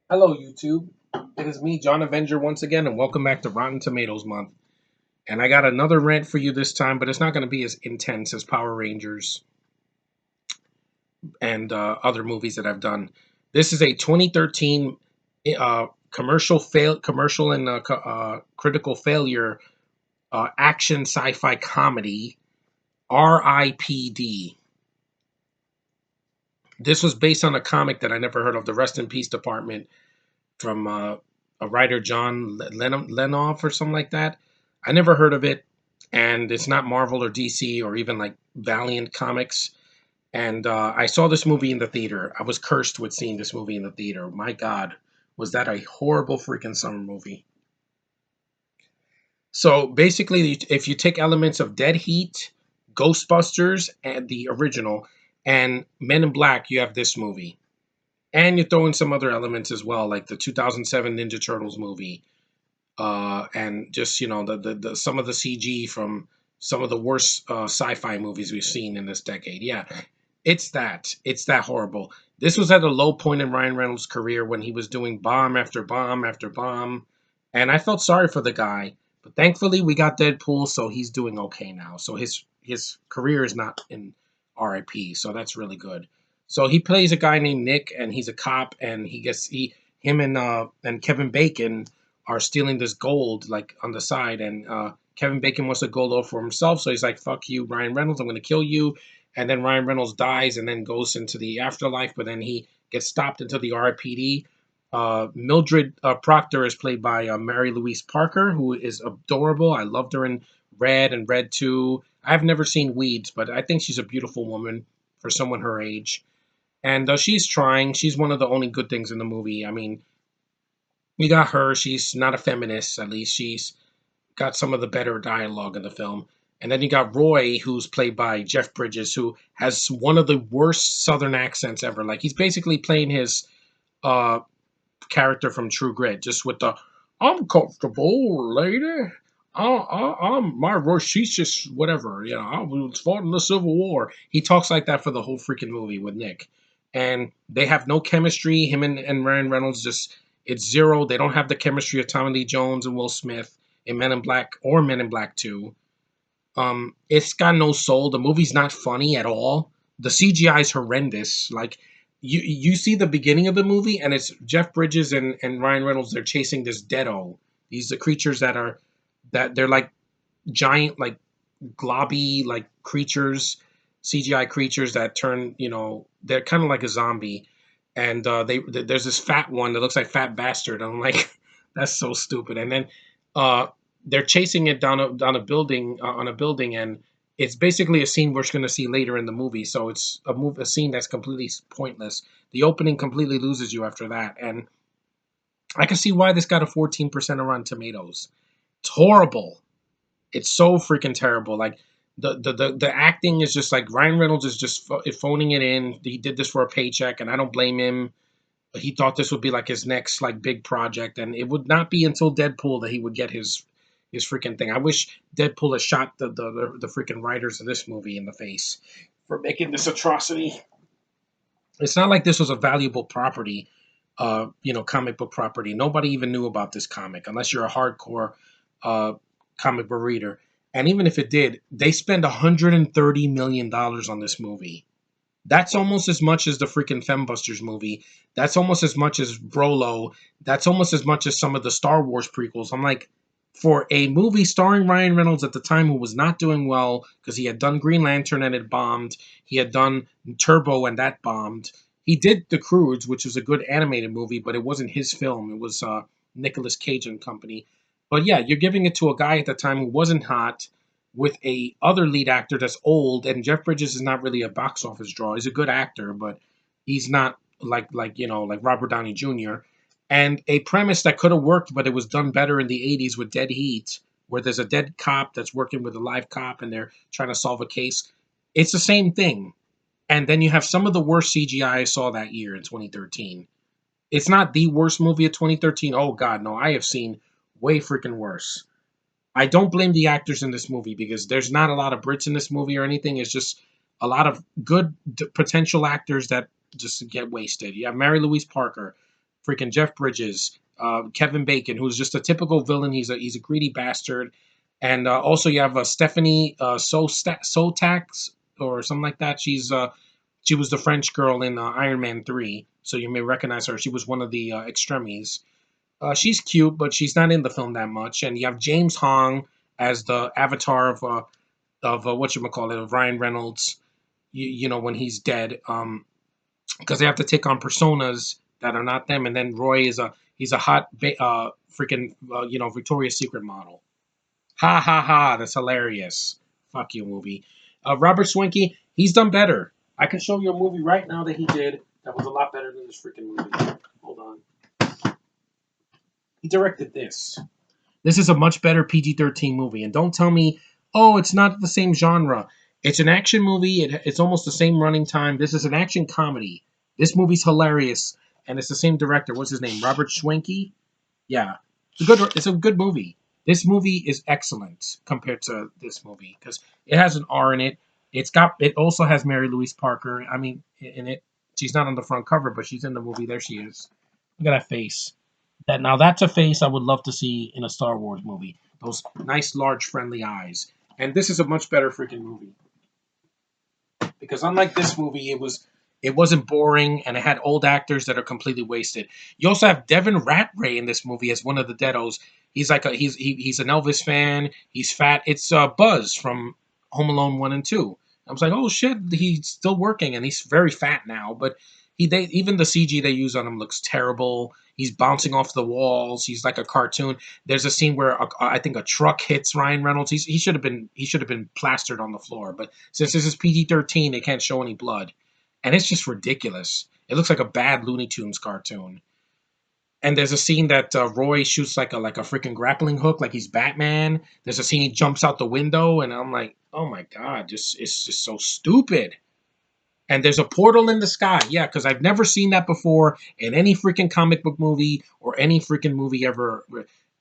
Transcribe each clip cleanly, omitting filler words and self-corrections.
Hello, YouTube. It is me, John Avenger, once again, and welcome back to Rotten Tomatoes Month. And I got another rant for you this time, but it's not going to be as intense as Power Rangers and other movies that I've done. This is a 2013 commercial and critical failure action sci-fi comedy, RIPD. This was based on a comic that I never heard of, the Rest in Peace Department, from a writer John Lenoff or something like that. I never heard of it, and it's not Marvel or DC or even like Valiant Comics. And I saw this movie in the theater. I was cursed with seeing this movie in the theater. My God, was that a horrible freaking summer movie? So basically, if you take elements of Dead Heat, Ghostbusters, and the original, and Men in Black, you have this movie. And you throw in some other elements as well, like the 2007 Ninja Turtles movie, and just the some of the CG from some of the worst sci-fi movies we've seen in this decade. Yeah, it's that horrible. This was at a low point in Ryan Reynolds' career when he was doing bomb after bomb after bomb, and I felt sorry for the guy. But thankfully, we got Deadpool, so he's doing okay now. So his career is not in RIP, so that's really good. So he plays a guy named Nick, and he's a cop, and him and Kevin Bacon are stealing this gold like on the side, and Kevin Bacon wants the gold all for himself, so he's like, "Fuck you, Ryan Reynolds! I'm going to kill you." And then Ryan Reynolds dies, and then goes into the afterlife, but then he gets stopped into the RIPD. Mildred Proctor is played by Mary Louise Parker, who is adorable. I loved her in Red and Red 2. I've never seen Weeds, but I think she's a beautiful woman for someone her age. And she's trying. She's one of the only good things in the movie. I mean, we got her. She's not a feminist, at least. She's got some of the better dialogue in the film. And then you got Roy, who's played by Jeff Bridges, who has one of the worst Southern accents ever. Like, he's basically playing his uh, character from True Grit, just with the "I'm comfortable, lady. I'm my Roy. She's just whatever. I was fought in the Civil War." He talks like that for the whole freaking movie with Nick, and they have no chemistry. Him and Ryan Reynolds, just it's zero. They don't have the chemistry of Tommy Lee Jones and Will Smith in Men in Black or Men in Black Two. It's got no soul. The movie's not funny at all. The CGI is horrendous. Like, you see the beginning of the movie, and it's Jeff Bridges and Ryan Reynolds. They're chasing this deado. These are creatures that they're like giant, like globby, like creatures, CGI creatures that turn. They're kind of like a zombie. And there's this fat one that looks like Fat Bastard. I'm like, that's so stupid. And then uh, they're chasing it down a building, on a building, and it's basically a scene we're going to see later in the movie. So it's a scene that's completely pointless. The opening completely loses you after that, and I can see why this got a 14% on Rotten Tomatoes. It's horrible. It's so freaking terrible. Like, the acting is just like Ryan Reynolds is just phoning it in. He did this for a paycheck, and I don't blame him. He thought this would be like his next like big project, and it would not be until Deadpool that he would get his freaking thing. I wish Deadpool had shot the freaking writers of this movie in the face for making this atrocity. It's not like this was a valuable property, comic book property. Nobody even knew about this comic unless you're a hardcore uh, comic book reader. And even if it did, they spent $130 million on this movie. That's almost as much as the freaking Fembusters movie. That's almost as much as Brolo. That's almost as much as some of the Star Wars prequels. I'm like, for a movie starring Ryan Reynolds at the time, who was not doing well because he had done Green Lantern and it bombed. He had done Turbo and that bombed. He did The Croods, which was a good animated movie, but it wasn't his film. It was Nicolas Cage and company. But yeah, you're giving it to a guy at the time who wasn't hot, with a other lead actor that's old, and Jeff Bridges is not really a box office draw. He's a good actor, but he's not like Robert Downey Jr. And a premise that could have worked, but it was done better in the '80s with Dead Heat, where there's a dead cop that's working with a live cop, and they're trying to solve a case. It's the same thing. And then you have some of the worst CGI I saw that year in 2013. It's not the worst movie of 2013. Oh God, no! I have seen way freaking worse. I don't blame the actors in this movie because there's not a lot of Brits in this movie or anything. It's just a lot of good potential actors that just get wasted. You have Mary Louise Parker, freaking Jeff Bridges, Kevin Bacon, who's just a typical villain. He's a greedy bastard, and also you have Stephanie Sotax or something like that. She was the French girl in Iron Man 3, so you may recognize her. She was one of the extremes. She's cute, but she's not in the film that much. And you have James Hong as the avatar of what you call it, of Ryan Reynolds. You know when he's dead, because they have to take on personas that are not them. And then Roy is he's a hot freaking Victoria's Secret model. Ha ha ha! That's hilarious. Fuck you, movie. Robert Swanky, he's done better. I can show you a movie right now that he did that was a lot better than this freaking movie. Hold on. He directed this. This is a much better PG-13 movie. And don't tell me, oh, it's not the same genre. It's an action movie. It's almost the same running time. This is an action comedy. This movie's hilarious, and it's the same director. What's his name? Robert Schwenke. Yeah, It's a good movie. This movie is excellent compared to this movie because it has an R in it. It also has Mary Louise Parker. I mean, in it, she's not on the front cover, but she's in the movie. There she is. Look at that face. That's a face I would love to see in a Star Wars movie. Those nice, large, friendly eyes. And this is a much better freaking movie because unlike this movie, it wasn't boring and it had old actors that are completely wasted. You also have Devin Ratray in this movie as one of the Deados. He's an Elvis fan. He's fat. It's Buzz from Home Alone 1 and 2. I was like, oh shit, he's still working and he's very fat now. But even the CG they use on him looks terrible. He's bouncing off the walls. He's like a cartoon. There's a scene where I think a truck hits Ryan Reynolds. He should have been plastered on the floor. But since this is PG-13, they can't show any blood, and it's just ridiculous. It looks like a bad Looney Tunes cartoon. And there's a scene that Roy shoots like a freaking grappling hook, like he's Batman. There's a scene he jumps out the window, and I'm like, oh my god, it's just so stupid. And there's a portal in the sky. Yeah, because I've never seen that before in any freaking comic book movie or any freaking movie ever,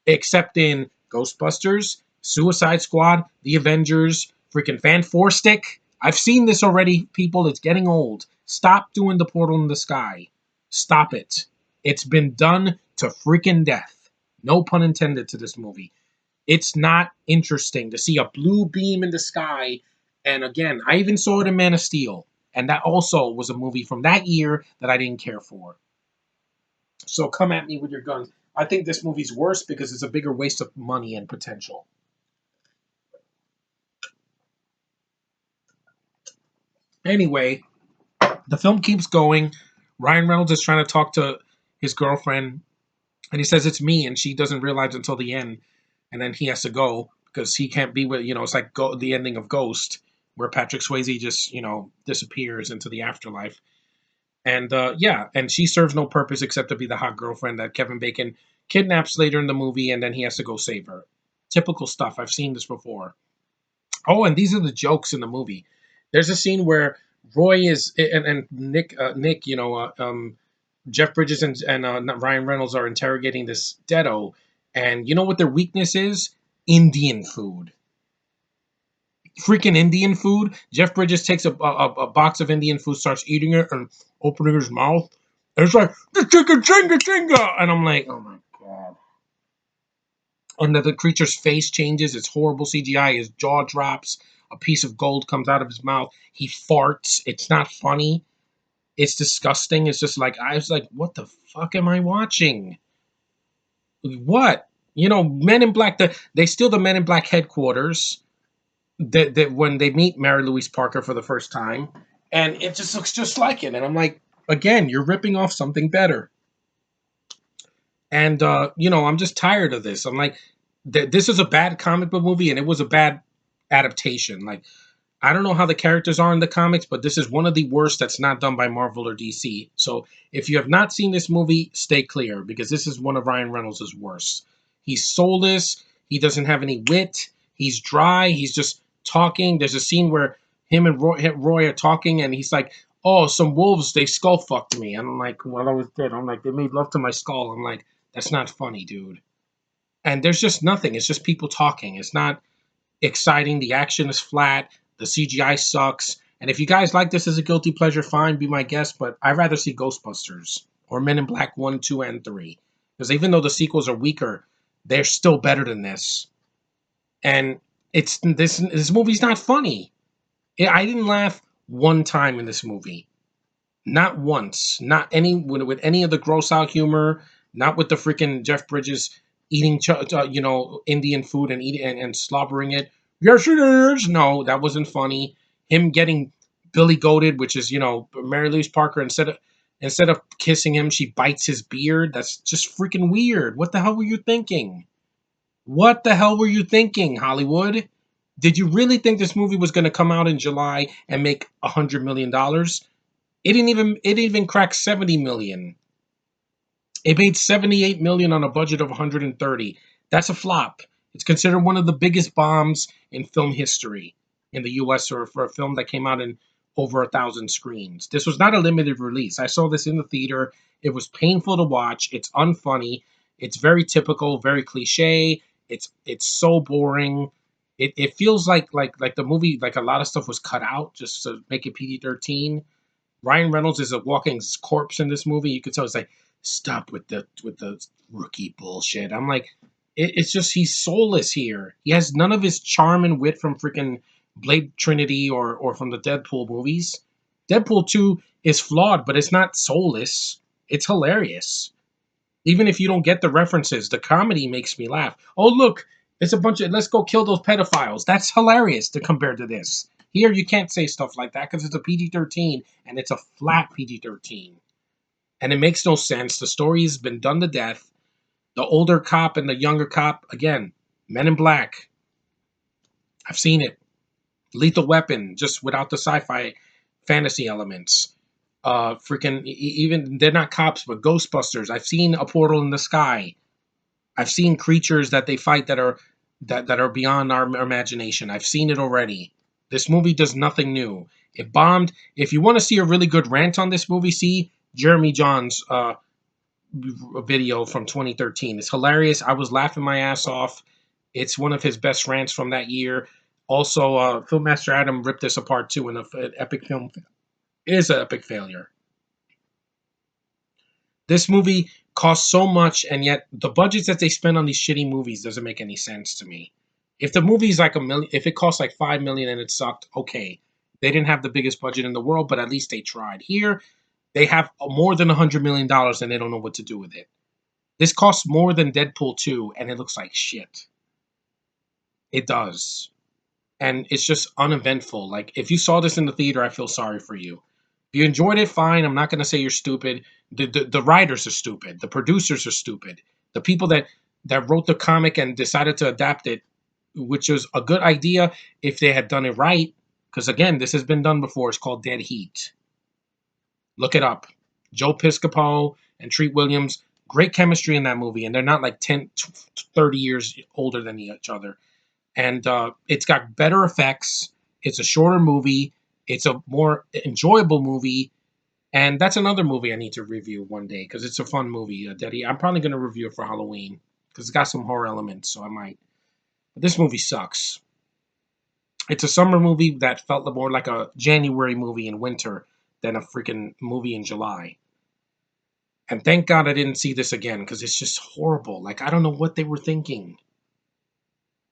except in Ghostbusters, Suicide Squad, The Avengers, freaking Fan Four Stick. I've seen this already, people. It's getting old. Stop doing the portal in the sky. Stop it. It's been done to freaking death. No pun intended to this movie. It's not interesting to see a blue beam in the sky. And again, I even saw it in Man of Steel. And that also was a movie from that year that I didn't care for. So come at me with your guns. I think this movie's worse because it's a bigger waste of money and potential. Anyway, the film keeps going. Ryan Reynolds is trying to talk to his girlfriend, and he says it's me, and she doesn't realize until the end. And then he has to go because he can't be with, it's like the ending of Ghost, where Patrick Swayze just, disappears into the afterlife. And yeah, and she serves no purpose except to be the hot girlfriend that Kevin Bacon kidnaps later in the movie, and then he has to go save her. Typical stuff. I've seen this before. Oh, and these are the jokes in the movie. There's a scene where Roy is and Nick, Jeff Bridges and Ryan Reynolds are interrogating this Deado, and you know what their weakness is? Indian food. Freaking Indian food. Jeff Bridges takes a box of Indian food, starts eating it, and opening his mouth. And it's like, the chicken chinga chinga! And I'm like, oh my god. And the creature's face changes. It's horrible CGI. His jaw drops. A piece of gold comes out of his mouth. He farts. It's not funny. It's disgusting. It's just like, I was like, what the fuck am I watching? What? Men in Black, they steal the Men in Black headquarters that when they meet Mary Louise Parker for the first time, and it just looks just like it. And I'm like, again, you're ripping off something better. And I'm just tired of this. I'm like, this is a bad comic book movie, and it was a bad adaptation. Like, I don't know how the characters are in the comics, but this is one of the worst that's not done by Marvel or DC. So if you have not seen this movie, stay clear, because this is one of Ryan Reynolds' worst. He's soulless. He doesn't have any wit. He's dry. He's just talking. There's a scene where him and Roy are talking, and he's like, oh, some wolves, they skull fucked me. And I'm like, while I was dead, I'm like, they made love to my skull. I'm like, that's not funny, dude. And there's just nothing. It's just people talking. It's not exciting. The action is flat. The CGI sucks. And if you guys like this as a guilty pleasure, fine, be my guest. But I'd rather see Ghostbusters. or Men in Black 1, 2, and 3. Because even though the sequels are weaker, they're still better than this. And this movie's not funny. I didn't laugh one time in this movie. Not once. Not any with any of the gross out humor. Not with the freaking Jeff Bridges eating, Indian food and eating and slobbering it. Yes, it is. No, that wasn't funny. Him getting Billy goated, which is Mary Louise Parker. Instead of kissing him, she bites his beard. That's just freaking weird. What the hell were you thinking? What the hell were you thinking, Hollywood? Did you really think this movie was going to come out in July and make $100 million? It didn't even crack 70 million. It made 78 million on a budget of 130. That's a flop. It's considered one of the biggest bombs in film history in the US, or for a film that came out in over 1,000 screens. This was not a limited release. I saw this in the theater. It was painful to watch. It's unfunny. It's very typical, very cliche. It's so boring. It feels like the movie, like a lot of stuff was cut out just to make it PG-13. Ryan Reynolds is a walking corpse in this movie. You could tell it's like, stop with the rookie bullshit. I'm like, it's just he's soulless here. He has none of his charm and wit from freaking Blade Trinity or from the Deadpool movies. Deadpool 2 is flawed, but it's not soulless. It's hilarious. Even if you don't get the references, the comedy makes me laugh. Oh, look, it's a bunch of let's go kill those pedophiles. That's hilarious to compare to this. Here, you can't say stuff like that because it's a PG-13 and it's a flat PG-13. And it makes no sense. The story has been done to death. The older cop and the younger cop, again, Men in Black. I've seen it. Lethal Weapon, just without the sci-fi fantasy elements. Even they're not cops, but Ghostbusters. I've seen A Portal in the Sky. I've seen creatures that they fight that are beyond our imagination. I've seen it already. This movie does nothing new. It bombed. If you want to see a really good rant on this movie, see Jeremy John's video from 2013. It's hilarious. I was laughing my ass off. It's one of his best rants from that year. Also, Filmmaster Adam ripped this apart too in an epic film. It is an epic failure. This movie costs so much, and yet the budgets that they spend on these shitty movies doesn't make any sense to me. If the movie's like $1 million, if it costs like $5 million and it sucked, okay. They didn't have the biggest budget in the world, but at least they tried. Here, they have more than $100 million and they don't know what to do with it. This costs more than Deadpool 2, and it looks like shit. It does. And it's just uneventful. Like, if you saw this in the theater, I feel sorry for you. If you enjoyed it, fine. I'm not going to say you're stupid. The writers are stupid. The producers are stupid. The people that wrote the comic and decided to adapt it, which was a good idea if they had done it right. Because, again, this has been done before. It's called Dead Heat. Look it up. Joe Piscopo and Treat Williams, great chemistry in that movie. And they're not like 10, 30 years older than each other. And it's got better effects. It's a shorter movie. It's a more enjoyable movie. And that's another movie I need to review one day because it's a fun movie. Daddy, I'm probably going to review it for Halloween because it's got some horror elements, so I might. But this movie sucks. It's a summer movie that felt more like a January movie in winter than a freaking movie in July. And thank God I didn't see this again because it's just horrible. Like, I don't know what they were thinking.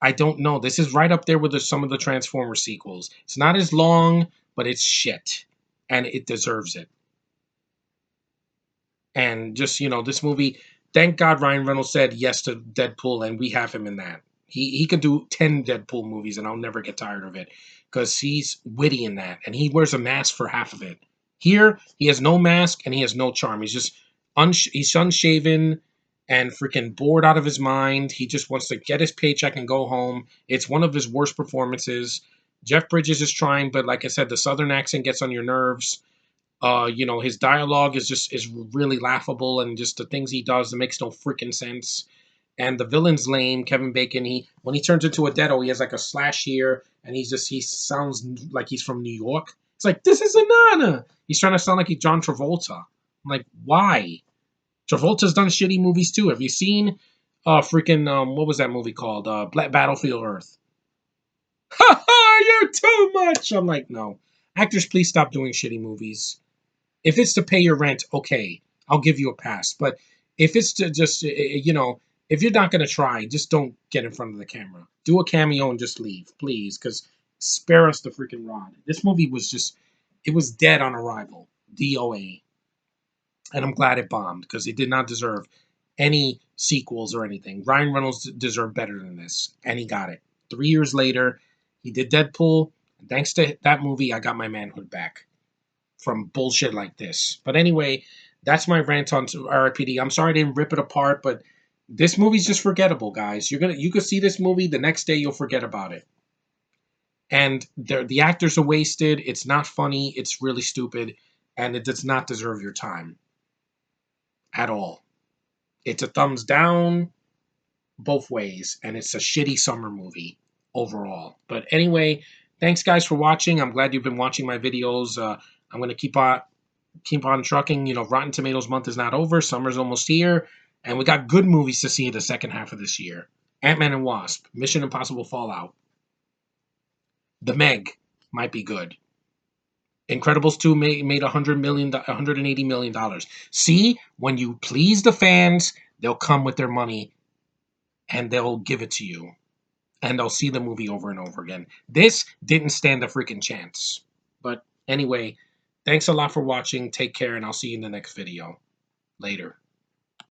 I don't know. This is right up there with some of the Transformers sequels. It's not as long, but it's shit. And it deserves it. And just, this movie, thank God Ryan Reynolds said yes to Deadpool, and we have him in that. He could do 10 Deadpool movies, and I'll never get tired of it. Because he's witty in that, and he wears a mask for half of it. Here, he has no mask, and he has no charm. He's just, he's unshaven, and freaking bored out of his mind. He just wants to get his paycheck and go home. It's one of his worst performances. Jeff Bridges is trying, but like I said, the southern accent gets on your nerves. His dialogue is really laughable, and just the things he does, it makes no freaking sense. And the villain's lame, Kevin Bacon. When he turns into a Deado, he has like a slash here, and he sounds like he's from New York. It's like, this is Anana. He's trying to sound like he's John Travolta. I'm like, why? Travolta's done shitty movies too. Have you seen what was that movie called? Black Battlefield Earth. Ha ha, you're too much. I'm like, no. Actors, please stop doing shitty movies. If it's to pay your rent, okay. I'll give you a pass. But if it's to just, if you're not going to try, just don't get in front of the camera. Do a cameo and just leave, please, because spare us the freaking rod. This movie was just, it was dead on arrival. DOA. And I'm glad it bombed because it did not deserve any sequels or anything. Ryan Reynolds deserved better than this, and he got it. 3 years later, he did Deadpool. And thanks to that movie, I got my manhood back from bullshit like this. But anyway, that's my rant on RIPD. I'm sorry I didn't rip it apart, but this movie's just forgettable, guys. You could see this movie the next day, you'll forget about it. And the actors are wasted. It's not funny. It's really stupid, and it does not deserve your time at all. It's a thumbs down both ways, and it's a shitty summer movie overall. But anyway, thanks guys for watching. I'm glad you've been watching my videos. I'm gonna keep on trucking. Rotten Tomatoes month is not over. Summer's almost here, and we got good movies to see in the second half of this year. Ant-Man and Wasp, Mission Impossible Fallout, The Meg might be good. Incredibles 2 made $180 million. See, when you please the fans, they'll come with their money and they'll give it to you. And they'll see the movie over and over again. This didn't stand a freaking chance. But anyway, thanks a lot for watching. Take care, and I'll see you in the next video. Later.